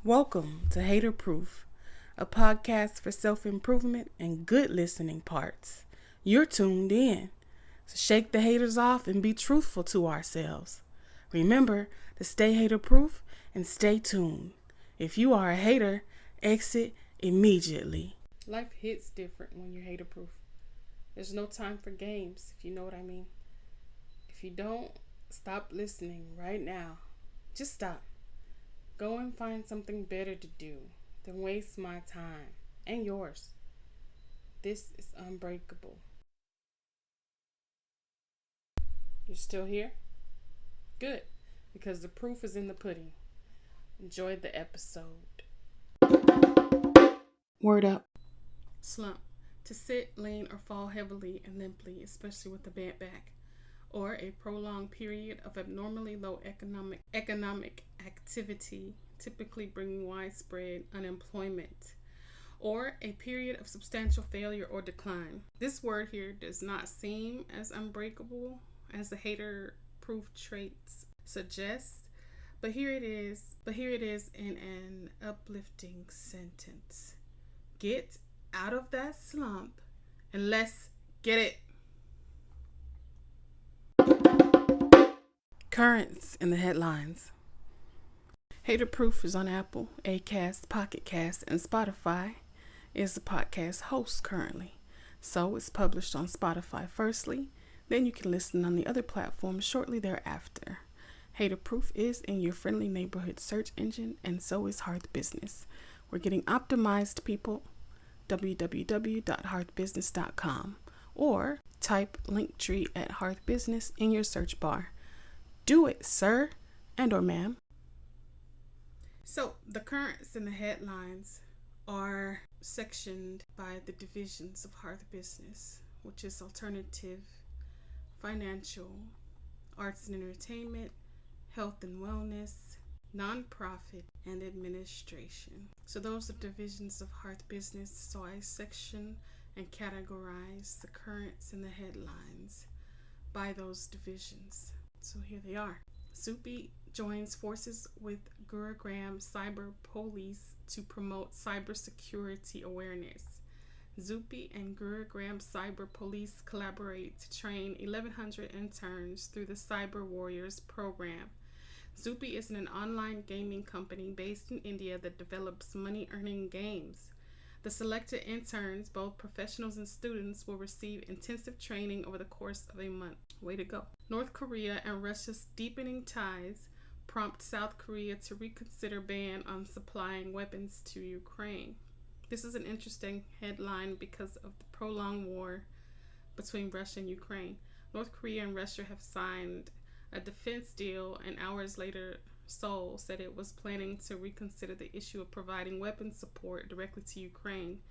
Welcome to Hater Proof, a podcast for self-improvement and good listening parts. You're tuned in. So shake the haters off and be truthful to ourselves. Remember to stay hater proof and stay tuned. If you are a hater, exit immediately. Life hits different when you're hater proof. There's no time for games, if you know what I mean. If you don't, stop listening right now. Just stop. Go and find something better to do than waste my time and yours. This is Unbreakable. You're still here? Good, because the proof is in the pudding. Enjoy the episode. Word up. Slump. To sit, lean, or fall heavily and limply, especially with a bent back, or a prolonged period of abnormally low economic activity, typically bringing widespread unemployment, or a period of substantial failure or decline. This word here does not seem as unbreakable as the hater-proof traits suggest, but here it is in an uplifting sentence. Get out of that slump and let's get it. Currents in the headlines. Hater Proof is on Apple, Acast, Pocket Cast, and Spotify. Is the podcast host currently. So it's published on Spotify firstly, then you can listen on the other platforms shortly thereafter. Hater Proof is in your friendly neighborhood search engine, and so is Hearth Business. We're getting optimized, people. www.hearthbusiness.com or type Linktree at Hearth Business in your search bar. Do it, sir and or ma'am. So the currents in the headlines are sectioned by the divisions of Hearth Business, which is alternative, financial, arts and entertainment, health and wellness, nonprofit, and administration. So those are divisions of Hearth Business. So I section and categorize the currents in the headlines by those divisions. So here they are. Soupy joins forces with B.R.R.H Cyber Police to promote cybersecurity awareness. Zupi and B.R.R.H Cyber Police collaborate to train 1,100 interns through the Cyber Warriors program. Zupi is an online gaming company based in India that develops money-earning games. The selected interns, both professionals and students, will receive intensive training over the course of a month. Way to go. North Korea and Russia's deepening ties prompt South Korea to reconsider ban on supplying weapons to Ukraine. This is an interesting headline because of the prolonged war between Russia and Ukraine. North Korea and Russia have signed a defense deal, and hours later, Seoul said it was planning to reconsider the issue of providing weapons support directly to Ukraine.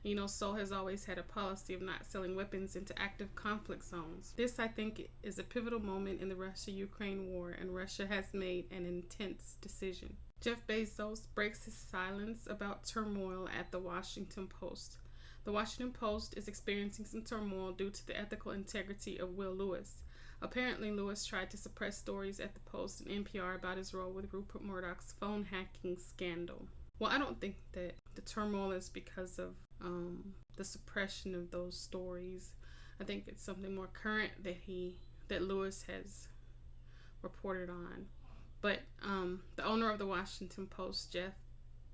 You know, Seoul has always had a policy of not selling weapons into active conflict zones. This, I think, is a pivotal moment in the Russia-Ukraine war, and Russia has made an intense decision. Jeff Bezos breaks his silence about turmoil at the Washington Post. The Washington Post is experiencing some turmoil due to the ethical integrity of Will Lewis. Apparently, Lewis tried to suppress stories at the Post and NPR about his role with Rupert Murdoch's phone hacking scandal. Well, I don't think that the turmoil is because of the suppression of those stories. I think it's something more current that Lewis has reported on. But the owner of the Washington Post, Jeff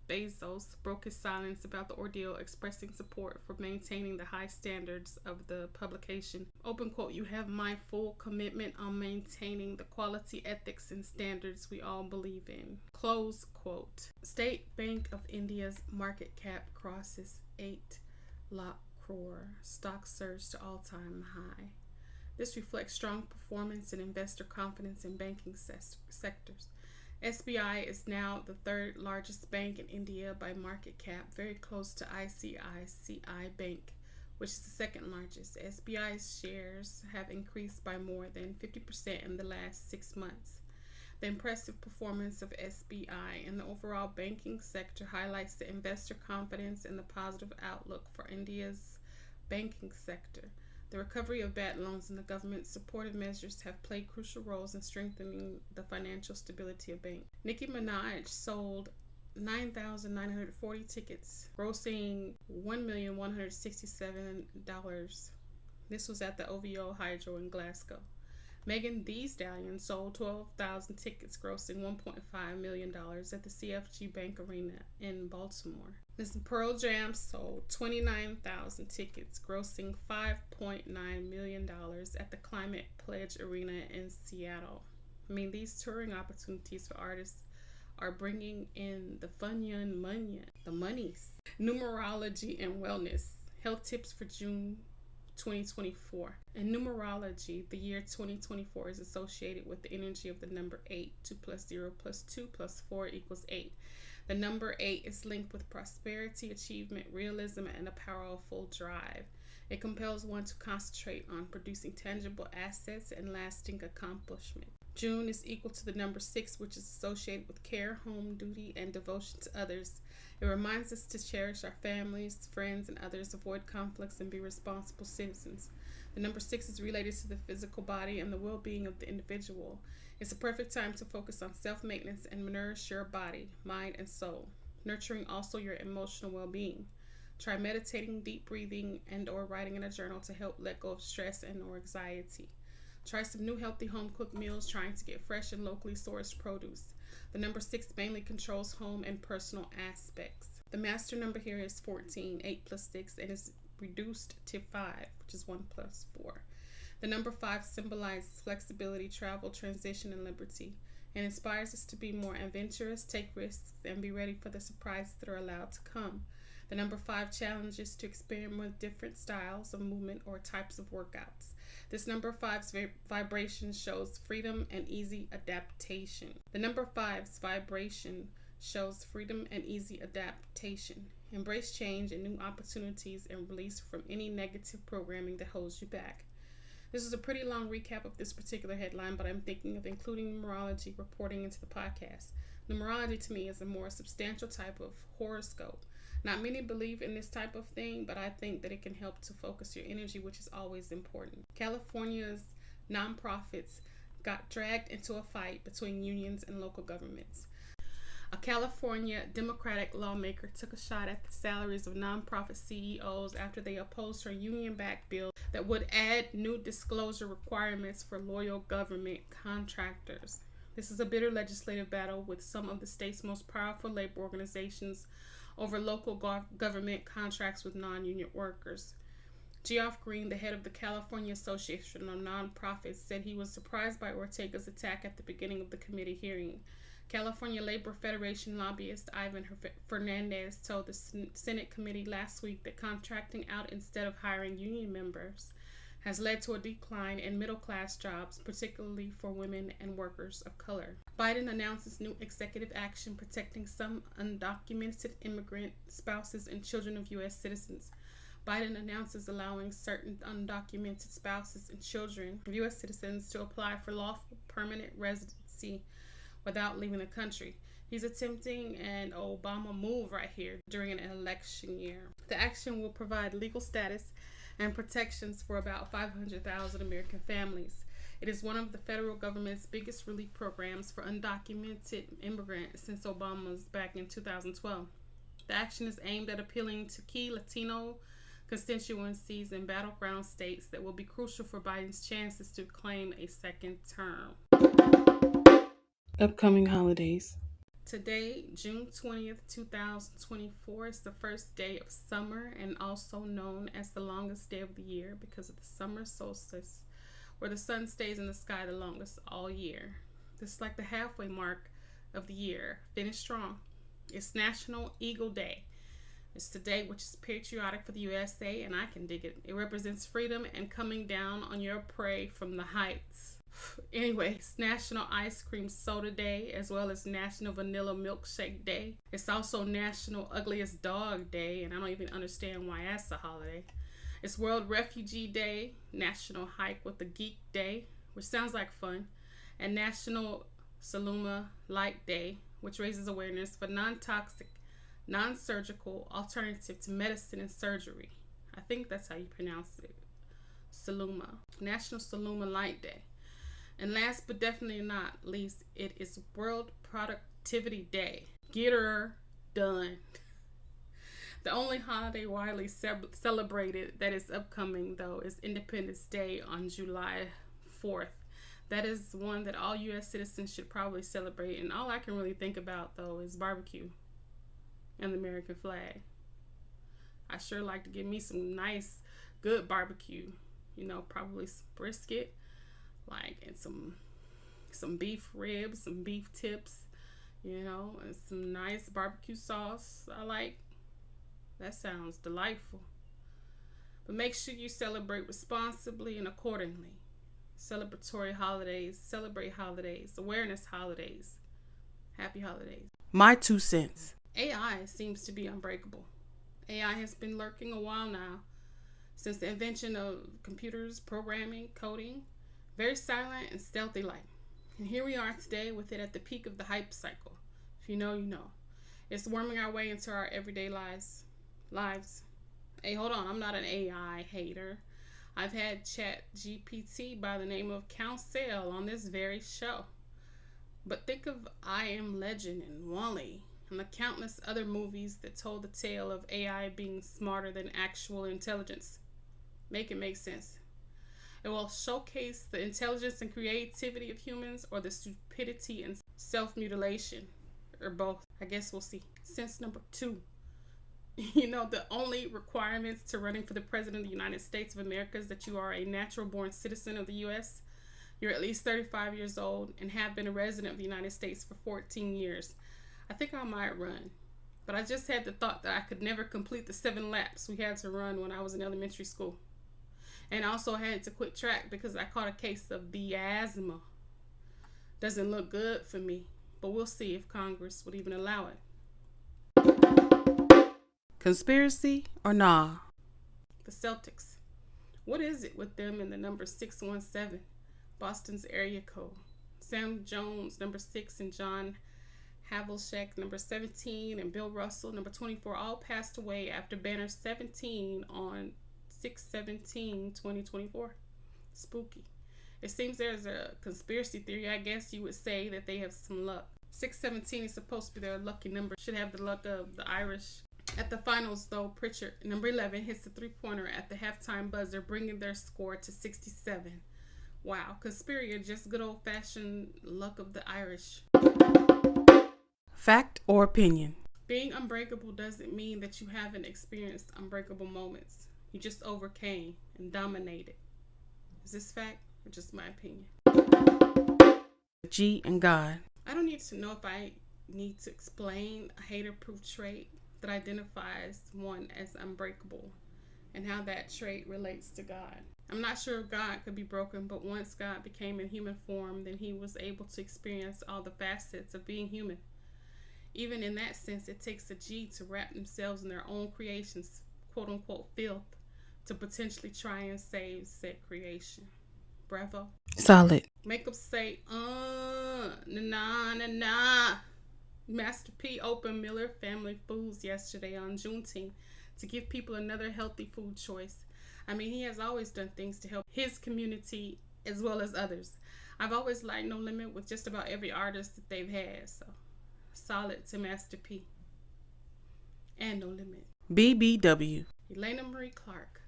Bezos, broke his silence about the ordeal, expressing support for maintaining the high standards of the publication. Open quote, "You have my full commitment on maintaining the quality, ethics, and standards we all believe in." Close quote. State Bank of India's market cap crosses 8 lakh crore. Stock surged to all-time high. This reflects strong performance and investor confidence in banking sectors. SBI is now the third largest bank in India by market cap, very close to ICICI Bank, which is the second largest. SBI's shares have increased by more than 50% in the last 6 months. The impressive performance of SBI and the overall banking sector highlights the investor confidence and the positive outlook for India's banking sector. The recovery of bad loans and the government's supportive measures have played crucial roles in strengthening the financial stability of banks. Nicki Minaj sold 9,940 tickets, grossing $1,167,000. This was at the OVO Hydro in Glasgow. Megan Thee Stallion sold 12,000 tickets, grossing $1.5 million at the CFG Bank Arena in Baltimore. Miss Pearl Jam sold 29,000 tickets, grossing $5.9 million at the Climate Pledge Arena in Seattle. I mean, these touring opportunities for artists are bringing in the the monies. Numerology and wellness. Health tips for June 2024. In numerology, the year 2024 is associated with the energy of the number 8. 2 plus 0 plus 2 plus 4 equals 8. The number 8 is linked with prosperity, achievement, realism, and a powerful drive. It compels one to concentrate on producing tangible assets and lasting accomplishment. June is equal to the number 6, which is associated with care, home duty, and devotion to others. It reminds us to cherish our families, friends, and others, avoid conflicts, and be responsible citizens. The number 6 is related to the physical body and the well-being of the individual. It's a perfect time to focus on self-maintenance and nourish your body, mind, and soul, nurturing also your emotional well-being. Try meditating, deep breathing, and or writing in a journal to help let go of stress and or anxiety. Try some new healthy home-cooked meals, trying to get fresh and locally sourced produce. The number 6 mainly controls home and personal aspects. The master number here is 14, 8 plus 6, and is reduced to 5, which is 1 plus 4. The number 5 symbolizes flexibility, travel, transition, and liberty, and inspires us to be more adventurous, take risks, and be ready for the surprises that are allowed to come. The number 5 challenges to experiment with different styles of movement or types of workouts. This number 5's vibration shows freedom and easy adaptation. The number 5's vibration shows freedom and easy adaptation. Embrace change and new opportunities and release from any negative programming that holds you back. This is a pretty long recap of this particular headline, but I'm thinking of including numerology reporting into the podcast. Numerology to me is a more substantial type of horoscope. Not many believe in this type of thing, but I think that it can help to focus your energy, which is always important. California's nonprofits got dragged into a fight between unions and local governments. A California Democratic lawmaker took a shot at the salaries of nonprofit CEOs after they opposed her union-backed bill that would add new disclosure requirements for loyal government contractors. This is a bitter legislative battle with some of the state's most powerful labor organizations over local government contracts with non-union workers. Geoff Green, the head of the California Association of Nonprofits, said he was surprised by Ortega's attack at the beginning of the committee hearing. California Labor Federation lobbyist Ivan Fernandez told the Senate committee last week that contracting out instead of hiring union members has led to a decline in middle-class jobs, particularly for women and workers of color. Biden announces new executive action protecting some undocumented immigrant spouses and children of U.S. citizens. Biden announces allowing certain undocumented spouses and children of U.S. citizens to apply for lawful permanent residency without leaving the country. He's attempting an Obama move right here during an election year. The action will provide legal status and protections for about 500,000 American families. It is one of the federal government's biggest relief programs for undocumented immigrants since Obama's back in 2012. The action is aimed at appealing to key Latino constituencies in battleground states that will be crucial for Biden's chances to claim a second term. Upcoming holidays. Today, June 20th, 2024, is the first day of summer and also known as the longest day of the year because of the summer solstice, where the sun stays in the sky the longest all year. This is like the halfway mark of the year. Finish strong. It's National Eagle Day. It's the day which is patriotic for the USA, and I can dig it. It represents freedom and coming down on your prey from the heights. Anyway, it's National Ice Cream Soda Day, as well as National Vanilla Milkshake Day. It's also National Ugliest Dog Day, and I don't even understand why that's a holiday. It's World Refugee Day, National Hike with the Geek Day, which sounds like fun, and National Saluma Light Day, which raises awareness for non-toxic, non-surgical alternative to medicine and surgery. I think that's how you pronounce it. Saluma. National Saluma Light Day. And last but definitely not least, it is World Productivity Day. Get her Done. The only holiday widely celebrated that is upcoming, though, is Independence Day on July 4th. That is one that all U.S. citizens should probably celebrate. And all I can really think about, though, is barbecue and the American flag. I sure like to give me some nice, good barbecue. You know, probably some brisket, and some beef ribs, some beef tips, and some nice barbecue sauce. That sounds delightful. But make sure you celebrate responsibly and accordingly. Celebratory holidays, celebrate holidays, awareness holidays, happy holidays. My 2 cents. AI seems to be unbreakable. AI has been lurking a while now, since the invention of computers, programming, coding, very silent and stealthy like. And here we are today with it at the peak of the hype cycle. If you know, you know. It's worming our way into our everyday lives. Hey, hold on, I'm not an AI hater. I've had Chat GPT by the name of Counsel on this very show. But think of I Am Legend and WALL-E and the countless other movies that told the tale of AI being smarter than actual intelligence. Make it make sense. It will showcase the intelligence and creativity of humans, or the stupidity and self-mutilation, or both. I guess we'll see. Sense number 2. The only requirements to running for the President of the United States of America is that you are a natural-born citizen of the U.S., you're at least 35 years old, and have been a resident of the United States for 14 years. I think I might run. But I just had the thought that I could never complete the 7 laps we had to run when I was in elementary school. And also had to quit track because I caught a case of the asthma. Doesn't look good for me, but we'll see if Congress would even allow it. Conspiracy or nah? The Celtics. What is it with them in the number 617, Boston's area code? Sam Jones, number 6, and John Havlicek, number 17, and Bill Russell, number 24, all passed away after banner 17 on 6/17/2024. Spooky. It seems there's a conspiracy theory, I guess you would say, that they have some luck. 6/17 is supposed to be their lucky number. Should have the luck of the Irish. At the finals, though, Pritchard, number 11, hits the three-pointer at the halftime buzzer, bringing their score to 67. Wow, conspiracy or just good old-fashioned luck of the Irish. Fact or opinion? Being unbreakable doesn't mean that you haven't experienced unbreakable moments. You just overcame and dominated. Is this fact or just my opinion? G and God. I don't need to know if I need to explain a hater-proof trait that identifies one as unbreakable and how that trait relates to God. I'm not sure if God could be broken, but once God became in human form, then he was able to experience all the facets of being human. Even in that sense, it takes a G to wrap themselves in their own creation's quote-unquote filth to potentially try and save said creation. Bravo. Solid. Makeup say, nah. Master P opened Miller Family Foods yesterday on Juneteenth to give people another healthy food choice. I mean, he has always done things to help his community as well as others. I've always liked No Limit with just about every artist that they've had, so solid to Master P. And No Limit. BBW. Elena Marie Clark.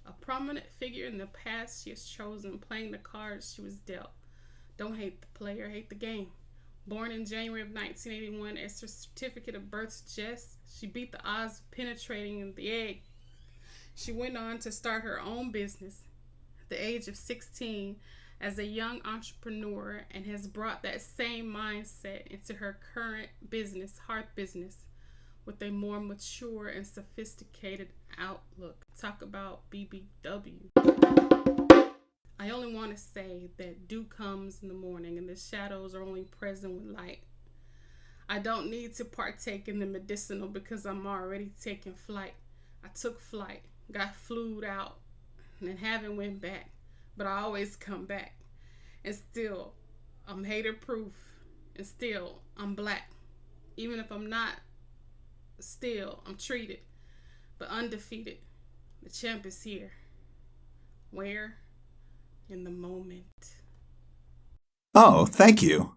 A prominent figure in the past, she has chosen playing the cards she was dealt. Don't hate the player, hate the game. Born in January of 1981, as her certificate of birth suggests, she beat the odds of penetrating the egg. She went on to start her own business at the age of 16 as a young entrepreneur, and has brought that same mindset into her current business, hearth business, with a more mature and sophisticated outlook. Talk about BBW. I only want to say that dew comes in the morning and the shadows are only present with light. I don't need to partake in the medicinal because I'm already taking flight. I took flight, got flued out, and haven't went back. But I always come back. And still, I'm hater proof. And still, I'm black. Even if I'm not, still, I'm treated. But undefeated. The champ is here. Where? In the moment. Oh, thank you.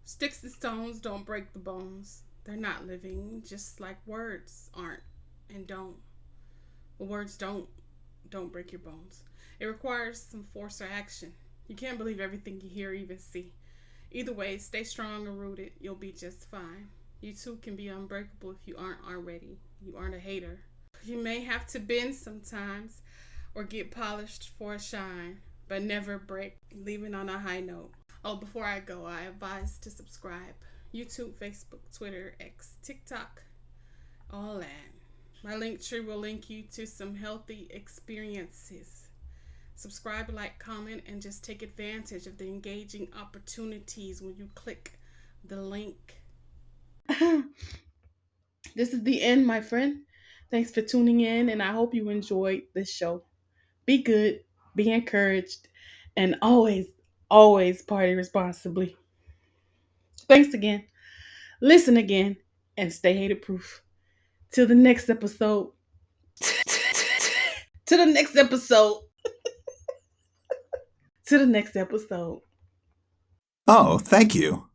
Sticks and stones don't break the bones. They're not living, just like words aren't and don't. Well, words don't break your bones. It requires some force or action. You can't believe everything you hear or even see. Either way, stay strong and rooted. You'll be just fine. You too can be unbreakable if you aren't already. You aren't a hater. You may have to bend sometimes or get polished for a shine, but never break, leaving on a high note. Oh, before I go, I advise to subscribe. YouTube, Facebook, Twitter, X, TikTok, all that. My link tree will link you to some healthy experiences. Subscribe, like, comment, and just take advantage of the engaging opportunities when you click the link. This is the end, my friend. Thanks for tuning in, and I hope you enjoyed this show. Be good, be encouraged, and always party responsibly. Thanks again. Listen again, and stay hated proof. Till the next episode. To the next episode. To the next episode. Oh, thank you.